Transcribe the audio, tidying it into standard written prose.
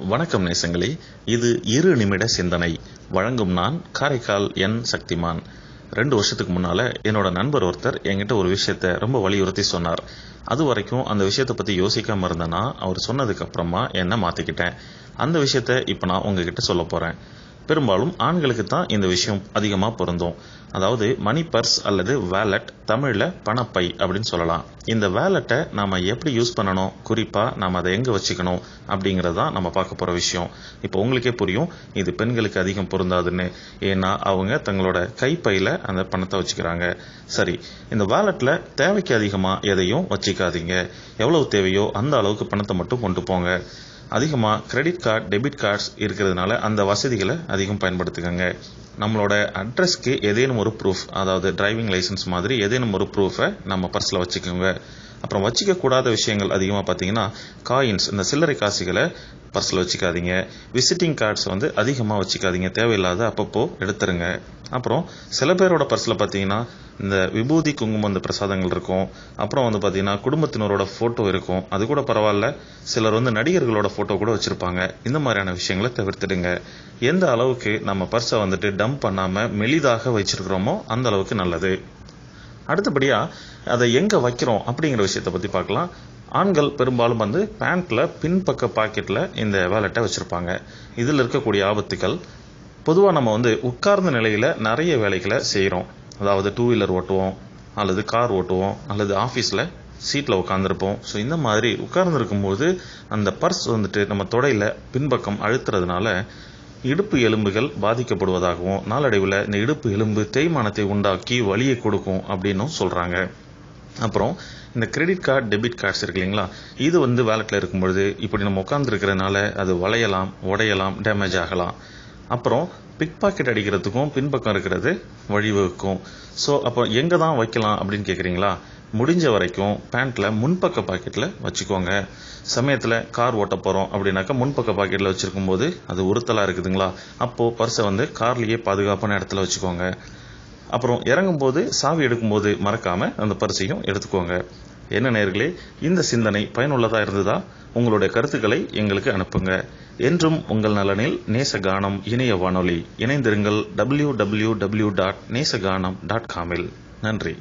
வணக்கம் நேசங்களே. இது 2 நிமிட சிந்தனை. வழங்கும் நான் காரைக்கால் என் சக்திமான். 2 வருஷத்துக்கு முன்னால என்னோட நண்பர் ஒருத்தர் என்கிட்ட ஒரு விஷயத்த ரொம்ப வலியுறுத்தி சொன்னார். அது வரைக்கும் அந்த விஷயத்தை பத்தி யோசிக்காம இருந்தேன்னா அவர் சொன்னதுக்கு அப்புறமா என்ன மாத்திக்கிட்டேன். அந்த விஷயத்த இப்ப நான் உங்ககிட்ட சொல்ல போறேன். பெரும்பாலும் ஆண்களுக்கு தான் இந்த விஷயம் அதிகமாக பொருந்தும். அதாவது மணி பர்ஸ் அல்லது வேலட், தமிழில் பணப்பை அப்படின்னு சொல்லலாம். இந்த வேலட்டை நாம் எப்படி யூஸ் பண்ணணும், குறிப்பாக நாம் அதை எங்கே வச்சுக்கணும் அப்படிங்கிறது தான் நம்ம பார்க்க போகிற விஷயம். இப்போ உங்களுக்கே புரியும் இது பெண்களுக்கு அதிகம் பொருந்தாதுன்னு. ஏன்னா அவங்க தங்களோட கைப்பையில் அந்த பணத்தை வச்சுக்கிறாங்க. சரி, இந்த வேலட்டில் தேவைக்கு அதிகமாக எதையும் வச்சுக்காதீங்க. எவ்வளவு தேவையோ அந்த அளவுக்கு பணத்தை மட்டும் கொண்டு போங்க. அதிகமாக கிரெடிட் கார்டு, டெபிட் கார்ட்ஸ் இருக்கிறதுனால அந்த வசதிகளை அதிகம் பயன்படுத்துக்கங்க. நம்மளோட அட்ரஸ்க்கு ஏதேனும் ஒரு ப்ரூஃப், அதாவது டிரைவிங் லைசன்ஸ் மாதிரி ஏதேனும் ஒரு ப்ரூஃபை நம்ம பர்ஸில் வச்சுக்கோங்க. அப்புறம் வச்சிக்க கூடாத விஷயங்கள் அதிகமாக பார்த்தீங்கன்னா காயின்ஸ், இந்த சில்லறை காசுகளை பர்ஸில் வச்சுக்காதீங்க. விசிட்டிங் கார்ட்ஸ் அதிகமாக வச்சுக்காதீங்க, தேவையில்லாத அப்பப்போ எடுத்துருங்க. அப்புறம் சில பேரோட பர்ஸில் பார்த்தீங்கன்னா இந்த விபூதி, குங்குமம், இந்த பிரசாதங்கள் இருக்கும். அப்புறம் பார்த்தீங்கன்னா குடும்பத்தினரோட ஃபோட்டோ இருக்கும். அது கூட பரவாயில்ல. சிலர் நடிகர்களோட ஃபோட்டோ கூட வச்சுருப்பாங்க. இந்த மாதிரியான விஷயங்களை தவிர்த்துடுங்க. எந்த அளவுக்கு நம்ம பர்ஸை டம்ப் பண்ணாமல் மெலிதாக வச்சிருக்கிறோமோ அந்த அளவுக்கு நல்லது. அடுத்தபடியாக அதை எங்கே வைக்கிறோம் அப்படிங்கிற விஷயத்தை பற்றி பார்க்கலாம். ஆண்கள் பெரும்பாலும் பேண்ட்டில் பின்பக்க பாக்கெட்டில் இந்த வேலட்டை வச்சுருப்பாங்க. இதில் இருக்கக்கூடிய ஆபத்துக்கள், பொதுவாக நம்ம உட்கார்ந்த நிலையில் நிறைய வேலைகளை செய்கிறோம். அதாவது 2 வீலர் ஓட்டுவோம், அல்லது கார் ஓட்டுவோம், அல்லது ஆஃபீஸில் சீட்டில் உட்காந்துருப்போம். ஸோ இந்த மாதிரி உட்கார்ந்துருக்கும்போது அந்த பர்ஸ் நம்ம தொடையில் பின்பக்கம் அழுத்துறதுனால இடுப்பு எலும்புகள் பாதிக்கப்படுவதாகவும், நாளடைவில் இந்த இடுப்பு எலும்பு தேய்மானத்தை உண்டாக்கி வலியை கொடுக்கும் அப்படின்னும் சொல்கிறாங்க. அப்புறம் இந்த கிரெடிட் கார்டு, டெபிட் கார்ட்ஸ் இருக்கு இல்லைங்களா, இது வேலட்டில் இருக்கும்பொழுது இப்படி நம்ம உட்காந்துருக்கிறதுனால அது வளையலாம், உடையலாம், டேமேஜ் ஆகலாம். அப்புறம் பிக் பாக்கெட் அடிக்கிறதுக்கும் பின்பக்கம் இருக்கிறது வழிவகுக்கும். ஸோ அப்போ எங்கே தான் வைக்கலாம் அப்படின்னு கேட்குறீங்களா? முடிஞ்ச வரைக்கும் பேண்ட்டில் முன்பக்க பாக்கெட்டில் வச்சுக்கோங்க. சமயத்தில் கார் ஓட்ட போகிறோம் அப்படின்னாக்கா முன்பக்க பாக்கெட்டில் வச்சுருக்கும் போது அது உறுத்தலாக இருக்குதுங்களா, அப்போது பர்ஸை கார்லேயே பாதுகாப்பான இடத்துல வச்சுக்கோங்க. அப்புறம் இறங்கும்போது சாவி எடுக்கும்போது மறக்காமல் அந்த பர்ஸையும் எடுத்துக்கோங்க. என்ன நேயர்களே, இந்த சிந்தனை பயனுள்ளதாக இருந்ததா? உங்களுடைய கருத்துக்களை எங்களுக்கு அனுப்புங்க. என்றும் உங்கள் நலனில் நேசகானம் இணைய வானொலி. இணைந்திருங்கள் www.nesaganam.com. நன்றி.